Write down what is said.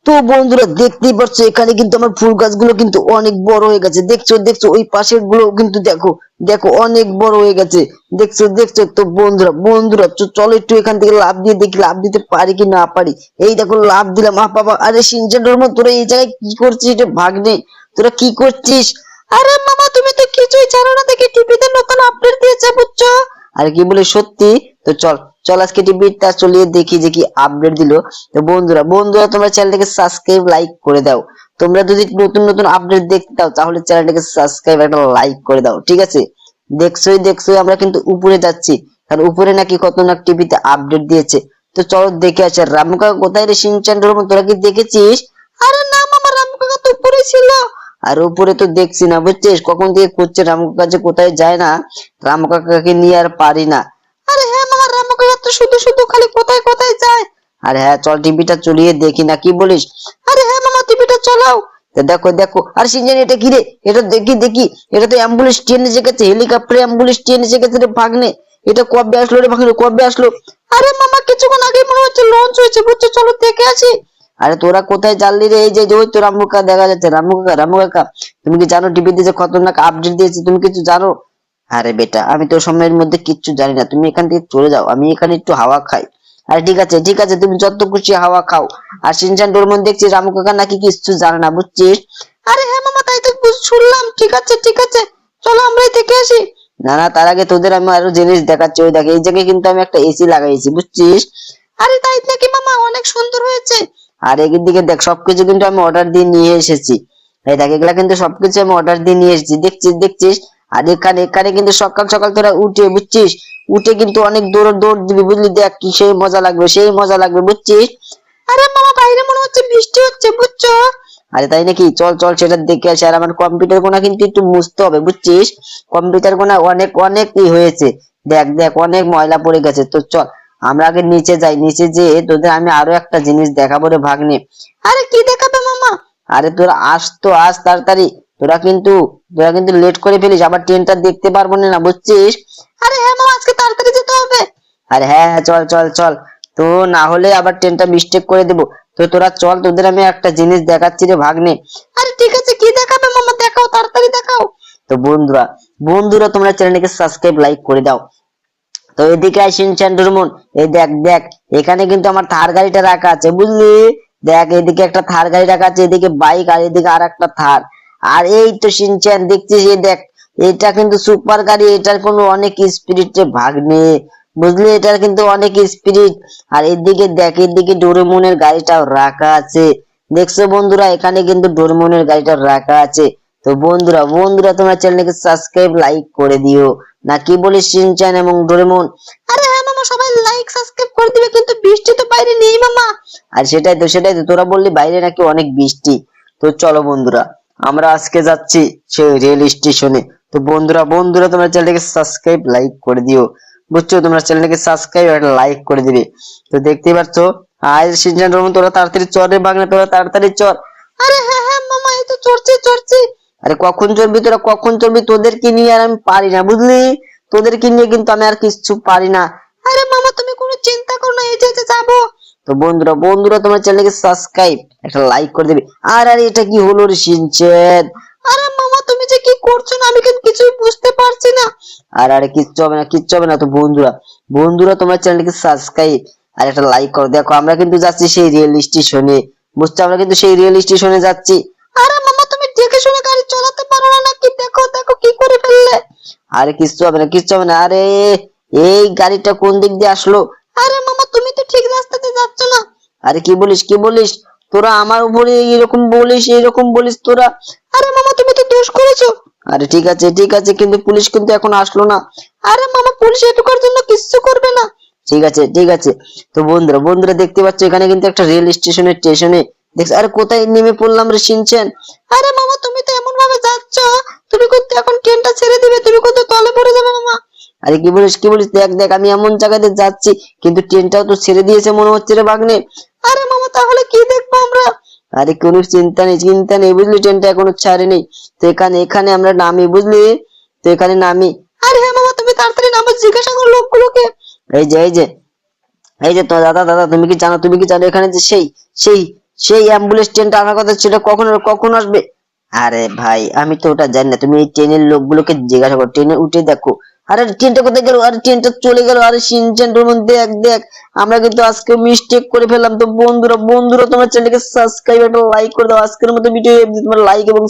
তো বন্ধুরা দেখতেই পাচ্ছ এখানে কিন্তু আমার ফুল গাছগুলো কিন্তু অনেক বড় হয়ে গেছে। দেখছো দেখছো ওই পাশের গুলো কিন্তু দেখো দেখো অনেক বড় হয়ে গেছে। দেখছো দেখছো তো বন্ধুরা বন্ধুরা চলো একটু এখান থেকে লাফ দিয়ে দেখি লাফ দিতে পারি কি না পারি। এই দেখো লাফ দিলাম। বাবা, আরে সিনচান ডোরেমন তোরা এই জায়গায় কি করছিস? এটা ভাগ্নে, তোরা কি করছিস? আরে মামা তুমি তো কিছুই জানো না, দেখি টিভিতে নতুন আপডেট দিয়েছে বুঝছো। আরে কি বলে সত্যি? তো চল চল আজকে টিভিটা চলিয়ে দেখি যে কি আপডেট দিলো। তো বন্ধুরা বন্ধুরা তোমরা চ্যানেলটাকে সাবস্ক্রাইব লাইক করে দাও। তোমরা যদি নতুন নতুন আপডেট দেখতে চাও তাহলে চ্যানেলটাকে সাবস্ক্রাইব একটা লাইক করে দাও, ঠিক আছে? দেখছোই দেখছোই আমরা কিন্তু উপরে যাচ্ছি, কারণ উপরে নাকি কত না টিভিতে আপডেট দিয়েছে। তো চলো দেখে আসি। আর রামু কাকা কোথায় রে? সিনচান ডোরেমন তোরা কি দেখেছিস? আরে না মামা, রামু কাকা তো উপরে ছিল। আর উপরে তো দেখছি না বুঝছিস, কখন থেকে খুঁজছে রামু কাকা যে কোথায় যায় না। রামু কাকাকে নিয়ে আর পারি না। আরে হ্যাঁ মামা, রামু কাকা তো শুধু শুধু খালি কোথায় কোথায় যায়। আরে হ্যাঁ চল টিভিটা চলিয়ে দেখি না, কি বলিস? আরে হ্যাঁ মামা টিভিটা চালাও। তো দেখো দেখো, আর সিনজানি এটা কি রে? এটা দেখি দেখি, এটা তো অ্যাম্বুলেন্স ট্রেন এসে গেছে, হেলিকপ্টার অ্যাম্বুলেন্স ট্রেন এসে গেছে রে ভাগ্নে। এটা কবে আসলো রে ভাগ্নে, কবে আসলো? আরে মামা কিছুক্ষণ আগে মনে হচ্ছে লঞ্চ হয়েছে বুঝছো, চলো দেখে আসি। আরে তোরা কোথায় জানলি রে? এই যে যে ওই তো রামু কাকা দেখা যাচ্ছে। রামু কাকা, রামু কাকা তুমি কি জানো টিভিতে যে খতরনাক আপডেট দিয়েছে? তুমি কিছু জানো? আরে বেটা আমি তো সময়ের মধ্যে কিচ্ছু জানি না, তুমি এখান থেকে চলে যাও, আমি এখানে একটু হাওয়া খাই। আরে ঠিক আছে তুমি যত খুশি হাওয়া খাও। আর সিনচান ডোরেমন দেখছি রামু কাকা নাকি কিছু জানে না বুঝছিস। আরে হ্যাঁ মামা তাই তো শুনলাম। ঠিক আছে চলো আমরাই দেখে আসি। না না, তার আগে তোদের আমি আরো জিনিস দেখাচ্ছি। ওই দেখ এই জায়গায় কিন্তু আমি একটা এসি লাগাইছি বুঝছিস। আরে তাই নাকি মামা? অনেক সুন্দর হয়েছে। আর এদিকে দেখ সবকিছু কিন্তু আমি অর্ডার দিয়ে নিয়ে এসেছি। এই দেখ এগুলা কিন্তু সবকিছু আমি অর্ডার দিয়ে নিয়ে এসেছি, দেখছিস দেখছিস। আর এখানে এখানে কিন্তু সকাল সকাল তোরা উঠে বুঝছিস, উঠে কিন্তু অনেক দৌড় দৌড় দিবি বুঝলি। দেখ কি সেই মজা লাগবে, সেই মজা লাগবে বুঝছিস। আরে মামা বাইরে মনে হচ্ছে বৃষ্টি হচ্ছে বুঝছো। আরে তাই নাকি? চল চল সেটা দেখে আসি। আর আমার কম্পিউটার কোনা কিন্তু একটু মুছতে হবে বুঝছিস। কম্পিউটার কোনা অনেক অনেক হয়েছে। দেখ দেখ অনেক ময়লা পড়ে গেছে। তো চল আমরা আগে নিচে যাই, নিচে যেয়ে তোদের আমি আরো একটা জিনিস দেখাবো রে ভাগ্নে। আরে কি দেখাবে মামা? আরে তোরা আস তো আস তাড়াতাড়ি। তোরা কিন্তু লেট করে ফেলিস, আবার ট্রেনটা দেখতে পারবো না বুঝছিস। আরে হ্যাঁ মামা আজকে তাড়াতাড়ি যেতে হবে। আরে হ্যাঁ হ্যাঁ চল চল চল। তো না হলে আবার ট্রেনটা মিস্টেক করে দেবো। তো তোরা চল, তোদের আমি একটা জিনিস দেখাচ্ছি রে ভাগ্নে। আরে ঠিক আছে কি দেখাবে মামা? দেখাও তাড়াতাড়ি দেখাও। তো বন্ধুরা বন্ধুরা তোমরা চ্যানেলটাকে সাবস্ক্রাইব লাইক করে দাও। তো এদিকে আয় সিনচান ডোরেমন, এই দেখ দেখ এখানে কিন্তু আমার থার গাড়িটা রাখা আছে বুঝলি। দেখ এদিকে একটা থার গাড়ি রাখা আছে, এদিকে বাইক, আর এদিকে আর একটা থার। আর এই তো সিনচান দেখছিস, এই দেখ এটা কিন্তু সুপার গাড়ি, এটার কোনো অনেক স্পিরিট রে ভাগ্নে বুঝলি, এটার কিন্তু অনেক স্পিরিট। আর এদিকে দেখ এদিকে ডোরেমনের গাড়িটাও রাখা আছে। দেখছো বন্ধুরা এখানে কিন্তু ডোরেমনের গাড়িটা রাখা আছে। তো বন্ধুরা বন্ধুরা তোমরা চ্যানেলকে সাবস্ক্রাইব লাইক করে দিও, না কি বলিস শিনচান এবং ডোরেমন? আরে হ্যাঁ মামা সবাই লাইক সাবস্ক্রাইব করে দিবে, কিন্তু বৃষ্টি তো বাইরে নেই মামা। আর সেটাই তো তোরা বললি বাইরে নাকি অনেক বৃষ্টি। তো চলো বন্ধুরা আমরা আজকে যাচ্ছি সেই রেল স্টেশনে। তো বন্ধুরা বন্ধুরা তোমরা চ্যানেলটাকে সাবস্ক্রাইব লাইক করে দিও বুঝছো, তোমরা চ্যানেলটাকে সাবস্ক্রাইব আর লাইক করে দিবে। তো দেখতেই পাচ্ছ আজ শিনচান ডোরেমন তোরা তাড়াতাড়ি চল রে ভাগনা, তোরা তাড়াতাড়ি চল। আরে হ্যাঁ হ্যাঁ মামা এই তো চড়ছি। আরে কখন চলবি তোরা, কখন চলবি? তোদেরকে নিয়ে আর আমি পারি না বুঝলি, তোদেরকে নিয়ে কিন্তু আমি আর কিছু পারি না। আরে মামা তুমি কোনো চিন্তা করো না, এই যে যাবো। তো বন্ধুরা বন্ধুরা তোমার চ্যানেলকে সাবস্ক্রাইব একটা লাইক করে দেবে। আর আরে এটা কি হলো রে শিনচেন? আরে মামা তুমি যে কি করছো না, আমি কিন্তু কিছুই বুঝতে পারছি না। আর আরে কিচ্ছু হবে না কিচ্ছু হবে না। তো বন্ধুরা বন্ধুরা তোমার চ্যানেলকে সাবস্ক্রাইব আর একটা লাইক করো। দেখো আমরা কিন্তু যাচ্ছি সেই রেল স্টেশনে বুঝছো, আমরা কিন্তু সেই রেল স্টেশনে যাচ্ছি। আরে মামা তুমি দেখে শুনে গাড়ি চালাতে পারো না নাকি? দেখো দেখো কি করে ফেললে। আরে কিচ্ছু হবে না কিচ্ছু হবে না। আরে এই গাড়িটা কোন দিক দিয়ে আসলো? আরে মামা তুমি তো ঠিক রাস্তাতে যাচ্ছ না। আরে কি বলিস তোরা আমার উপরে এইরকম বলিস তোরা। আরে মামা তুমি তো দোষ করেছো। আরে ঠিক আছে কিন্তু পুলিশ কিন্তু এখন আসলো না। আরে মামা পুলিশ এটুকুর জন্য কিচ্ছু করবে না। ঠিক আছে। তো বন্ধুরা দেখতে পাচ্ছ এখানে কিন্তু একটা রেল স্টেশনে দেখ। আরে কোথায় নেমে পড়লাম রে শিনচেন? আরে মামা তুমি তো এমন ভাবে যাচ্ছ, তুমি কিন্তু এখন ট্রেনটা ছেড়ে দিবে, তুমি কিন্তু তলে পড়ে যাবে মামা। আরে কি বলিস দেখ দেখ আমি এমন জায়গাতে যাচ্ছি কিন্তু ট্রেনটাও তো ছেড়ে দিয়েছে মনে হচ্ছে রে ভাগ্নে। আরে মামা তাহলে কি দেখবো আমরা? আরে কোনো চিন্তা নেই বুঝলি, ট্রেনটা এখনো ছাড়েনি। তো এখানে আমরা নামি বুঝলি, তো এখানে নামি। আরে হ্যাঁ মামা তুমি তাড়াতাড়ি নামো, জিজ্ঞাসা করো লোকগুলোকে। এই যে তো দাদা তুমি কি জানো এখানে যে সেই সেই সেই অ্যাম্বুলেন্স ট্রেনটা আসার কথা সেটা কখন আসবে? আরে ভাই আমি তো ওটা জানি না, তুমি এই ট্রেনের লোকগুলোকে জিজ্ঞাসা করো, ট্রেনে উঠে দেখো। আরে ট্রেনটা কোথায় গেল? আরে ট্রেনটা চলে গেল। আরে শিনচ্যান ডোরেমন দেখ দেখ, আমরা কিন্তু আজকে মিস্টেক করে ফেললাম। তো বন্ধুরা তোমার চ্যানেলকে সাবস্ক্রাইব একটা লাইক করে দাও। আজকের মতো ভিডিও তোমার লাইক এবং